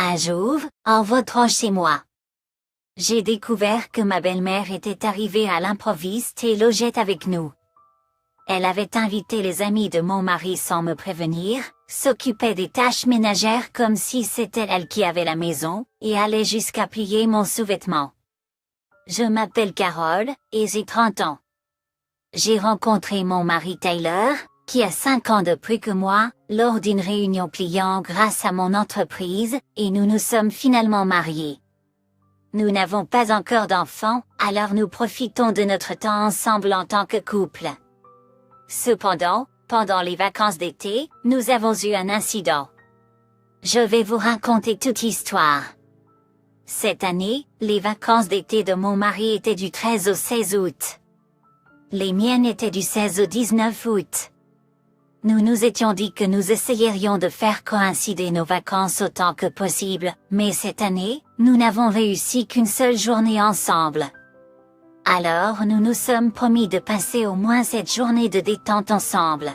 Un jour, en rentrant chez moi, j'ai découvert que ma belle-mère était arrivée à l'improviste et logeait avec nous. Elle avait invité les amis de mon mari sans me prévenir, s'occupait des tâches ménagères comme si c'était elle qui avait la maison, et allait jusqu'à plier mon sous-vêtement. Je m'appelle Carole, et j'ai 30 ans. J'ai rencontré mon mari Taylor, qui a 5 ans de plus que moi, lors d'une réunion client grâce à mon entreprise, et nous nous sommes finalement mariés. Nous n'avons pas encore d'enfants, alors nous profitons de notre temps ensemble en tant que couple. Cependant, pendant les vacances d'été, nous avons eu un incident. Je vais vous raconter toute l'histoire. Cette année, les vacances d'été de mon mari étaient du 13 au 16 août. Les miennes étaient du 16 au 19 août. Nous nous étions dit que nous essayerions de faire coïncider nos vacances autant que possible, mais cette année, nous n'avons réussi qu'une seule journée ensemble. Alors nous nous sommes promis de passer au moins cette journée de détente ensemble.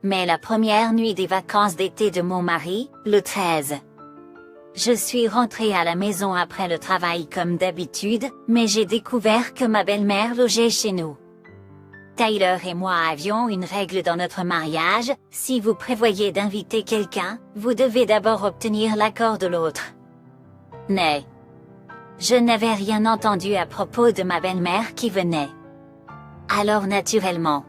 Mais la première nuit des vacances d'été de mon mari, le 13. Je suis rentrée à la maison après le travail comme d'habitude, mais j'ai découvert que ma belle-mère logeait chez nous. Tyler et moi avions une règle dans notre mariage, si vous prévoyez d'inviter quelqu'un, vous devez d'abord obtenir l'accord de l'autre. Mais je n'avais rien entendu à propos de ma belle-mère qui venait. Alors naturellement,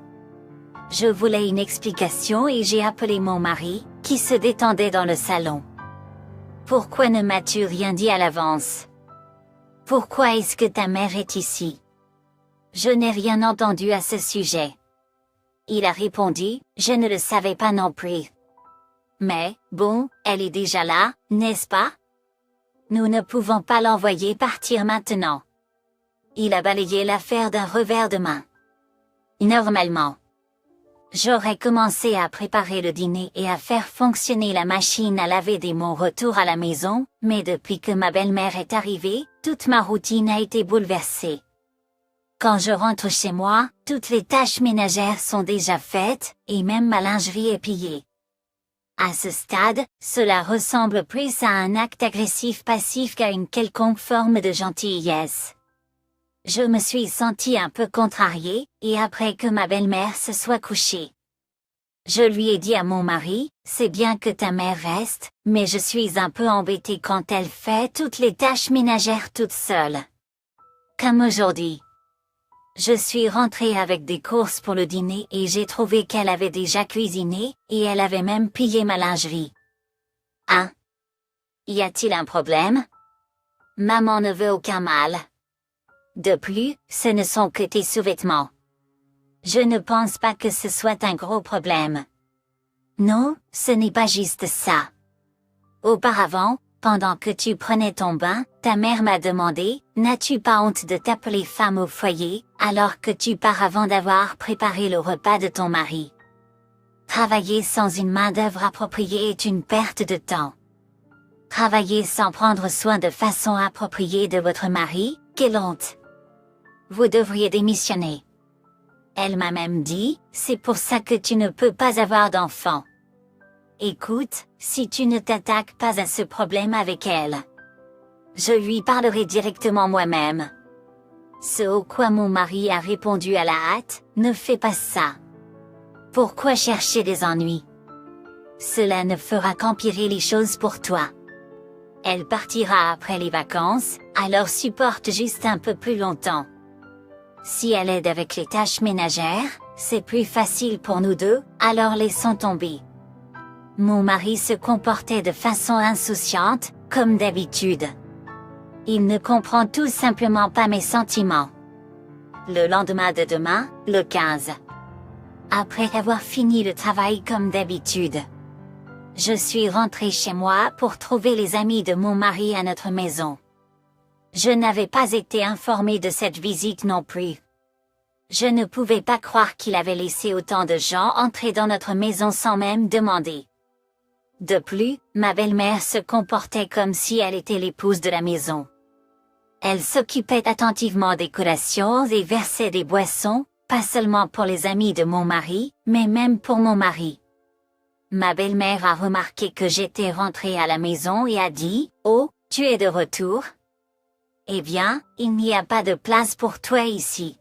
je voulais une explication et j'ai appelé mon mari, qui se détendait dans le salon. Pourquoi ne m'as-tu rien dit à l'avance? Pourquoi est-ce que ta mère est ici? Je n'ai rien entendu à ce sujet. Il a répondu, je ne le savais pas non plus. Mais, bon, elle est déjà là, n'est-ce pas? Nous ne pouvons pas l'envoyer partir maintenant. Il a balayé l'affaire d'un revers de main. Normalement, j'aurais commencé à préparer le dîner et à faire fonctionner la machine à laver dès mon retour à la maison, mais depuis que ma belle-mère est arrivée, toute ma routine a été bouleversée. Quand je rentre chez moi, toutes les tâches ménagères sont déjà faites, et même ma lingerie est pliée. À ce stade, cela ressemble plus à un acte agressif passif qu'à une quelconque forme de gentillesse. Je me suis sentie un peu contrariée, et après que ma belle-mère se soit couchée, je lui ai dit à mon mari, c'est bien que ta mère reste, mais je suis un peu embêtée quand elle fait toutes les tâches ménagères toute seule. Comme aujourd'hui. Je suis rentrée avec des courses pour le dîner et j'ai trouvé qu'elle avait déjà cuisiné, et elle avait même plié ma lingerie. Hein? Y a-t-il un problème? Maman ne veut aucun mal. De plus, ce ne sont que tes sous-vêtements. Je ne pense pas que ce soit un gros problème. Non, ce n'est pas juste ça. Auparavant, pendant que tu prenais ton bain, ta mère m'a demandé, n'as-tu pas honte de t'appeler femme au foyer, alors que tu pars avant d'avoir préparé le repas de ton mari? Travailler sans une main-d'œuvre appropriée est une perte de temps. Travailler sans prendre soin de façon appropriée de votre mari, quelle honte! Vous devriez démissionner. Elle m'a même dit, c'est pour ça que tu ne peux pas avoir d'enfant. Écoute, si tu ne t'attaques pas à ce problème avec elle, je lui parlerai directement moi-même. Ce au quoi mon mari a répondu à la hâte, ne fais pas ça. Pourquoi chercher des ennuis? Cela ne fera qu'empirer les choses pour toi. Elle partira après les vacances, alors supporte juste un peu plus longtemps. Si elle aide avec les tâches ménagères, c'est plus facile pour nous deux, alors laissons tomber. Mon mari se comportait de façon insouciante, comme d'habitude. Il ne comprend tout simplement pas mes sentiments. Le lendemain de demain, le 15. Après avoir fini le travail comme d'habitude, je suis rentrée chez moi pour trouver les amis de mon mari à notre maison. Je n'avais pas été informée de cette visite non plus. Je ne pouvais pas croire qu'il avait laissé autant de gens entrer dans notre maison sans même demander. De plus, ma belle-mère se comportait comme si elle était l'épouse de la maison. Elle s'occupait attentivement des collations et versait des boissons, pas seulement pour les amis de mon mari, mais même pour mon mari. Ma belle-mère a remarqué que j'étais rentrée à la maison et a dit, « Oh, tu es de retour? Eh bien, il n'y a pas de place pour toi ici.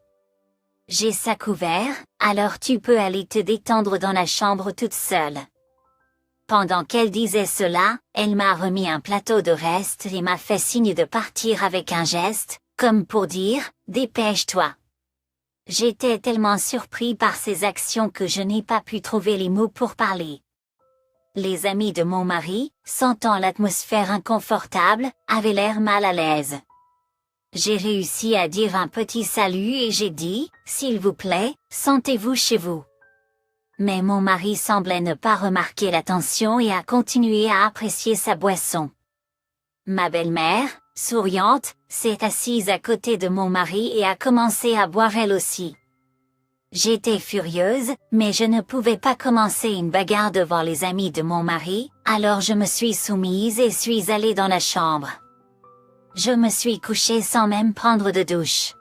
J'ai ça couvert, alors tu peux aller te détendre dans la chambre toute seule. » Pendant qu'elle disait cela, elle m'a remis un plateau de reste et m'a fait signe de partir avec un geste, comme pour dire, « Dépêche-toi. » J'étais tellement surpris par ses actions que je n'ai pas pu trouver les mots pour parler. Les amis de mon mari, sentant l'atmosphère inconfortable, avaient l'air mal à l'aise. J'ai réussi à dire un petit salut et j'ai dit, « S'il vous plaît, sentez-vous chez vous. » Mais mon mari semblait ne pas remarquer l'attention et a continué à apprécier sa boisson. Ma belle-mère, souriante, s'est assise à côté de mon mari et a commencé à boire elle aussi. J'étais furieuse, mais je ne pouvais pas commencer une bagarre devant les amis de mon mari, alors je me suis soumise et suis allée dans la chambre. Je me suis couchée sans même prendre de douche.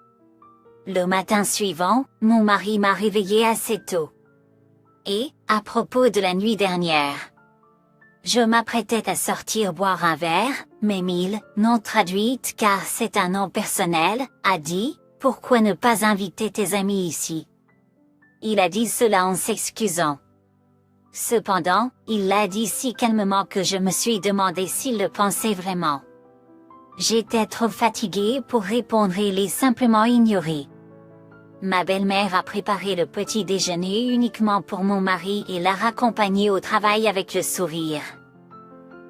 Le matin suivant, mon mari m'a réveillée assez tôt. Et, à propos de la nuit dernière, je m'apprêtais à sortir boire un verre, mais Mille, non traduite car c'est un nom personnel, a dit, « Pourquoi ne pas inviter tes amis ici ?» Il a dit cela en s'excusant. Cependant, il l'a dit si calmement que je me suis demandé s'il le pensait vraiment. J'étais trop fatiguée pour répondre et l'ai simplement ignoré. Ma belle-mère a préparé le petit déjeuner uniquement pour mon mari et l'a raccompagné au travail avec le sourire.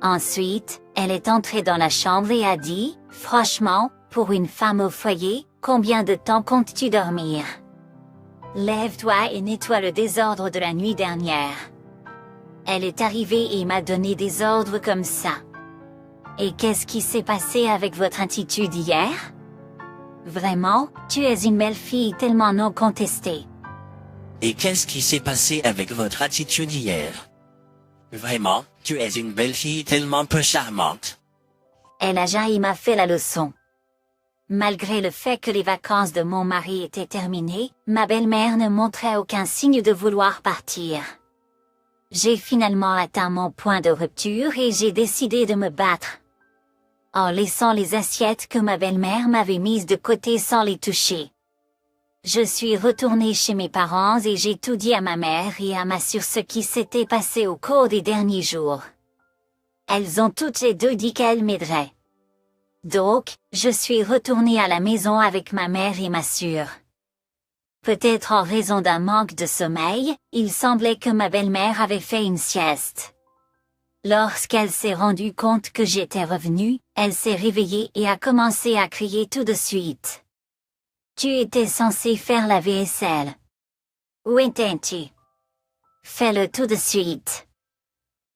Ensuite, elle est entrée dans la chambre et a dit, « Franchement, pour une femme au foyer, combien de temps comptes-tu dormir? Lève-toi et nettoie le désordre de la nuit dernière. » Elle est arrivée et m'a donné des ordres comme ça. « Et qu'est-ce qui s'est passé avec votre attitude hier? Vraiment, tu es une belle fille tellement non contestée. » Et qu'est-ce qui s'est passé avec votre attitude hier? Vraiment, tu es une belle fille tellement peu charmante. Elle a jailli m'a fait la leçon. Malgré le fait que les vacances de mon mari étaient terminées, ma belle-mère ne montrait aucun signe de vouloir partir. J'ai finalement atteint mon point de rupture et j'ai décidé de me battre. En laissant les assiettes que ma belle-mère m'avait mises de côté sans les toucher. Je suis retournée chez mes parents et j'ai tout dit à ma mère et à ma sur ce qui s'était passé au cours des derniers jours. Elles ont toutes les deux dit qu'elles m'aideraient. Donc, je suis retournée à la maison avec ma mère et ma sœur. Peut-être en raison d'un manque de sommeil, il semblait que ma belle-mère avait fait une sieste. Lorsqu'elle s'est rendue compte que j'étais revenue, elle s'est réveillée et a commencé à crier tout de suite. « Tu étais censé faire la vaisselle. Où étais-tu? Fais-le tout de suite. »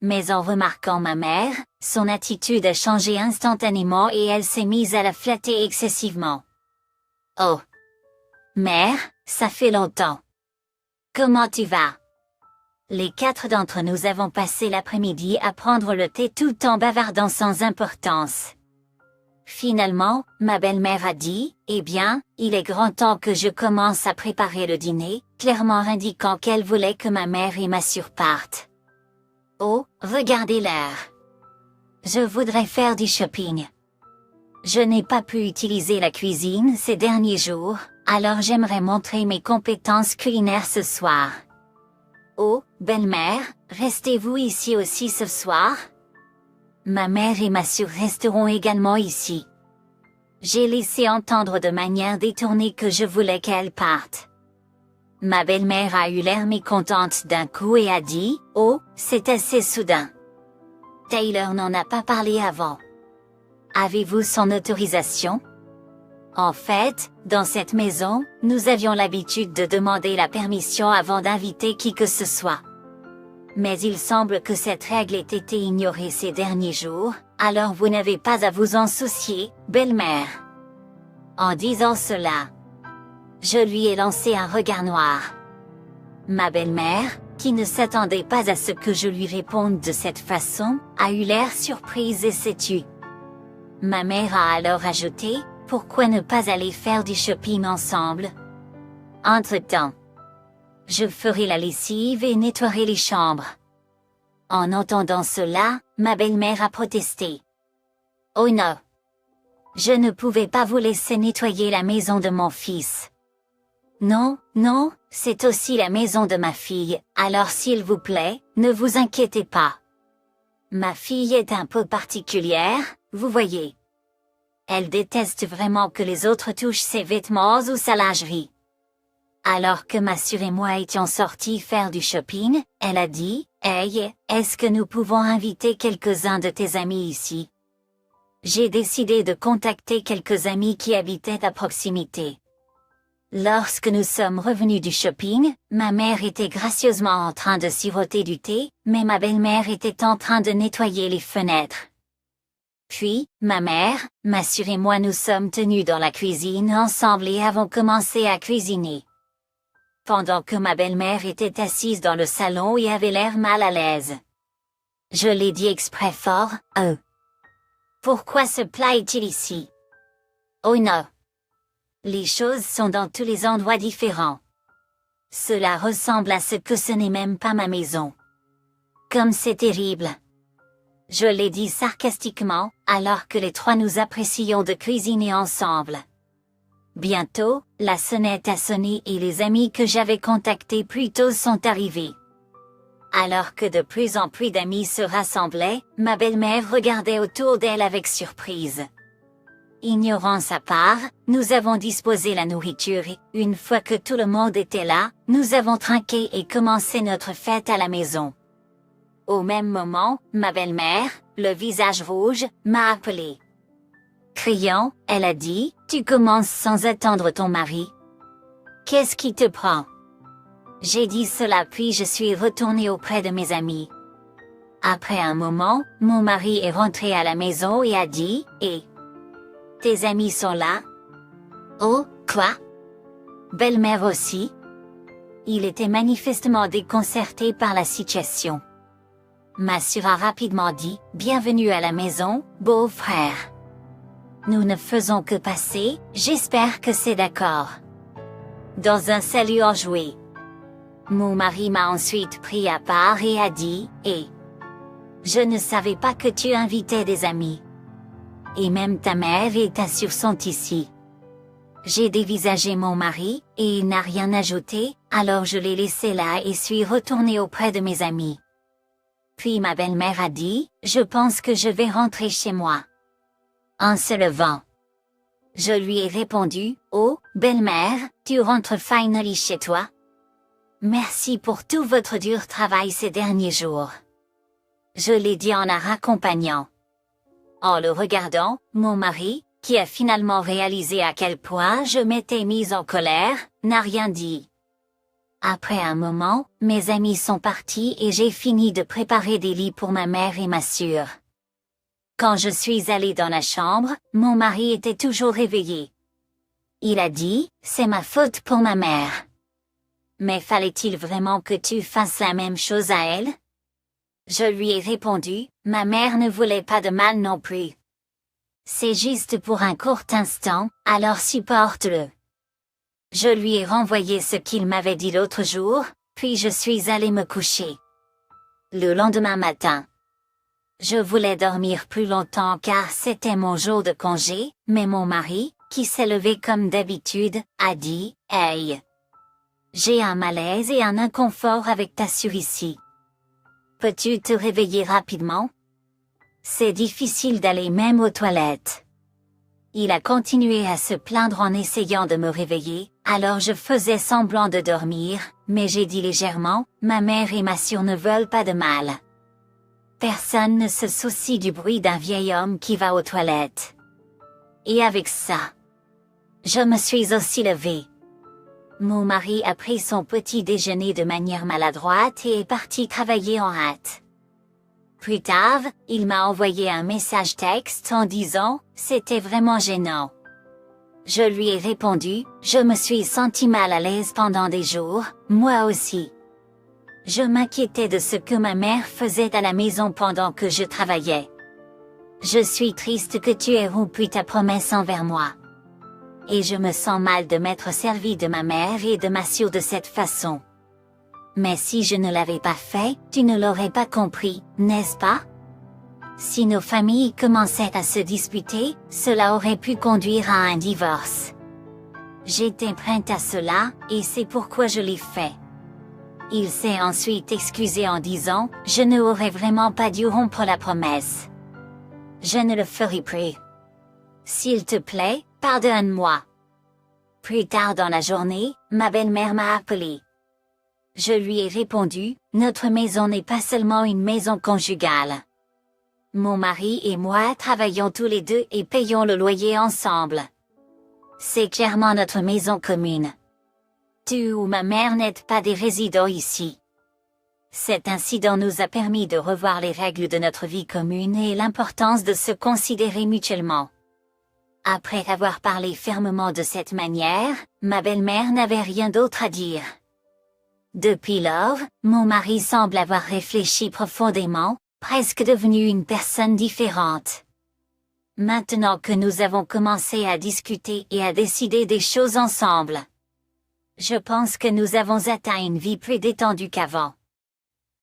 Mais en remarquant ma mère, son attitude a changé instantanément et elle s'est mise à la flatter excessivement. « Oh! Mère, ça fait longtemps. Comment tu vas? » Les 4 d'entre nous avons passé l'après-midi à prendre le thé tout en bavardant sans importance. Finalement, ma belle-mère a dit, « Eh bien, il est grand temps que je commence à préparer le dîner », clairement indiquant qu'elle voulait que ma mère et ma sœur partent. Oh, regardez l'heure. Je voudrais faire du shopping. Je n'ai pas pu utiliser la cuisine ces derniers jours, alors j'aimerais montrer mes compétences culinaires ce soir. Oh, belle-mère, restez-vous ici aussi ce soir? Ma mère et ma sœur resteront également ici. J'ai laissé entendre de manière détournée que je voulais qu'elles partent. Ma belle-mère a eu l'air mécontente d'un coup et a dit, « Oh, c'est assez soudain. Taylor n'en a pas parlé avant. Avez-vous son autorisation? » En fait, dans cette maison, nous avions l'habitude de demander la permission avant d'inviter qui que ce soit. Mais il semble que cette règle ait été ignorée ces derniers jours, alors vous n'avez pas à vous en soucier, belle-mère. En disant cela, je lui ai lancé un regard noir. Ma belle-mère, qui ne s'attendait pas à ce que je lui réponde de cette façon, a eu l'air surprise et s'est tue. Ma mère a alors ajouté, « Pourquoi ne pas aller faire du shopping ensemble? Entre-temps, je ferai la lessive et nettoierai les chambres. » En entendant cela, ma belle-mère a protesté. Oh non! Je ne pouvais pas vous laisser nettoyer la maison de mon fils. Non, non, c'est aussi la maison de ma fille, alors s'il vous plaît, ne vous inquiétez pas. Ma fille est un peu particulière, vous voyez. Elle déteste vraiment que les autres touchent ses vêtements ou sa lingerie. Alors que ma sœur et moi étions sortis faire du shopping, elle a dit, « Hey, est-ce que nous pouvons inviter quelques-uns de tes amis ici ?» J'ai décidé de contacter quelques amis qui habitaient à proximité. Lorsque nous sommes revenus du shopping, ma mère était gracieusement en train de siroter du thé, mais ma belle-mère était en train de nettoyer les fenêtres. Puis, ma mère, ma sœur et moi nous sommes tenus dans la cuisine ensemble et avons commencé à cuisiner. Pendant que ma belle-mère était assise dans le salon et avait l'air mal à l'aise. Je l'ai dit exprès fort, « Oh! Pourquoi ce plat est-il ici? Oh non! Les choses sont dans tous les endroits différents. Cela ressemble à ce que ce n'est même pas ma maison. Comme c'est terrible! » Je l'ai dit sarcastiquement, alors que les trois nous apprécions de cuisiner ensemble. Bientôt, la sonnette a sonné et les amis que j'avais contactés plus tôt sont arrivés. Alors que de plus en plus d'amis se rassemblaient, ma belle-mère regardait autour d'elle avec surprise. Ignorant sa part, nous avons disposé la nourriture et, une fois que tout le monde était là, nous avons trinqué et commencé notre fête à la maison. Au même moment, ma belle-mère, le visage rouge, m'a appelé. Criant, elle a dit, « Tu commences sans attendre ton mari. Qu'est-ce qui te prend? » J'ai dit cela puis je suis retournée auprès de mes amis. Après un moment, mon mari est rentré à la maison et a dit, « Et tes amis sont là? » Oh, quoi? Belle-mère aussi? Il était manifestement déconcerté par la situation. Ma sœur a rapidement dit, « Bienvenue à la maison, beau-frère. Nous ne faisons que passer, j'espère que c'est d'accord. » Dans un salut enjoué. Mon mari m'a ensuite pris à part et a dit, « Et je ne savais pas que tu invitais des amis. Et même ta mère et ta sœur sont ici. » J'ai dévisagé mon mari, et il n'a rien ajouté, alors je l'ai laissé là et suis retournée auprès de mes amis. Puis ma belle-mère a dit, « Je pense que je vais rentrer chez moi. » En se levant. Je lui ai répondu, « Oh, belle-mère, tu rentres finally chez toi? Merci pour tout votre dur travail ces derniers jours. » Je l'ai dit en la raccompagnant. En le regardant, mon mari, qui a finalement réalisé à quel point je m'étais mise en colère, n'a rien dit. Après un moment, mes amis sont partis et j'ai fini de préparer des lits pour ma mère et ma sœur. Quand je suis allée dans la chambre, mon mari était toujours réveillé. Il a dit, « C'est ma faute pour ma mère. » Mais fallait-il vraiment que tu fasses la même chose à elle? Je lui ai répondu, « Ma mère ne voulait pas de mal non plus. C'est juste pour un court instant, alors supporte-le. » Je lui ai renvoyé ce qu'il m'avait dit l'autre jour, puis je suis allée me coucher. Le lendemain matin. Je voulais dormir plus longtemps car c'était mon jour de congé, mais mon mari, qui s'est levé comme d'habitude, a dit, « Hey! J'ai un malaise et un inconfort avec ta sœur ici. Peux-tu te réveiller rapidement? C'est difficile d'aller même aux toilettes. » Il a continué à se plaindre en essayant de me réveiller, alors je faisais semblant de dormir, mais j'ai dit légèrement, « Ma mère et ma sœur ne veulent pas de mal. » Personne ne se soucie du bruit d'un vieil homme qui va aux toilettes. Et avec ça, je me suis aussi levée. Mon mari a pris son petit déjeuner de manière maladroite et est parti travailler en hâte. Plus tard, il m'a envoyé un message texte en disant, « C'était vraiment gênant. » Je lui ai répondu, « Je me suis senti mal à l'aise pendant des jours, moi aussi. Je m'inquiétais de ce que ma mère faisait à la maison pendant que je travaillais. Je suis triste que tu aies rompu ta promesse envers moi. Et je me sens mal de m'être servi de ma mère et de ma sœur de cette façon. mais si je ne l'avais pas fait, tu ne l'aurais pas compris, n'est-ce pas? Si nos familles commençaient à se disputer, cela aurait pu conduire à un divorce. J'étais prête à cela, et c'est pourquoi je l'ai fait. Il s'est ensuite excusé en disant, je n'aurais vraiment pas dû rompre la promesse. Je ne le ferai plus. S'il te plaît, pardonne-moi. Plus tard dans la journée, ma belle-mère m'a appelé. Je lui ai répondu, notre maison n'est pas seulement une maison conjugale. Mon mari et moi travaillons tous les deux et payons le loyer ensemble. C'est clairement notre maison commune. Tu ou ma mère n'êtes pas des résidents ici. Cet incident nous a permis de revoir les règles de notre vie commune et l'importance de se considérer mutuellement. Après avoir parlé fermement de cette manière, ma belle-mère n'avait rien d'autre à dire. Depuis lors, mon mari semble avoir réfléchi profondément, presque devenu une personne différente. Maintenant que nous avons commencé à discuter et à décider des choses ensemble, je pense que nous avons atteint une vie plus détendue qu'avant.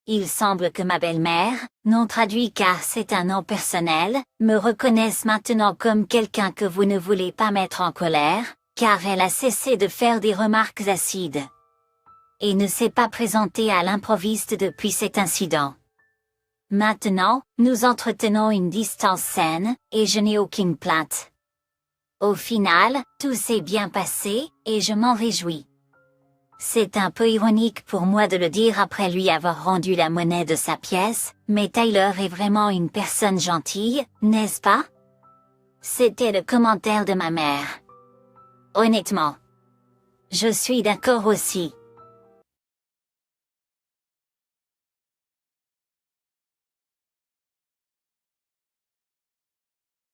Il semble que ma belle-mère, non traduit car c'est un nom personnel, me reconnaisse maintenant comme quelqu'un que vous ne voulez pas mettre en colère, car elle a cessé de faire des remarques acides. Et ne s'est pas présentée à l'improviste depuis cet incident. Maintenant, nous entretenons une distance saine, et je n'ai aucune plainte. Au final, tout s'est bien passé, et je m'en réjouis. C'est un peu ironique pour moi de le dire après lui avoir rendu la monnaie de sa pièce, mais Tyler est vraiment une personne gentille, n'est-ce pas? C'était le commentaire de ma mère. Honnêtement. Je suis d'accord aussi.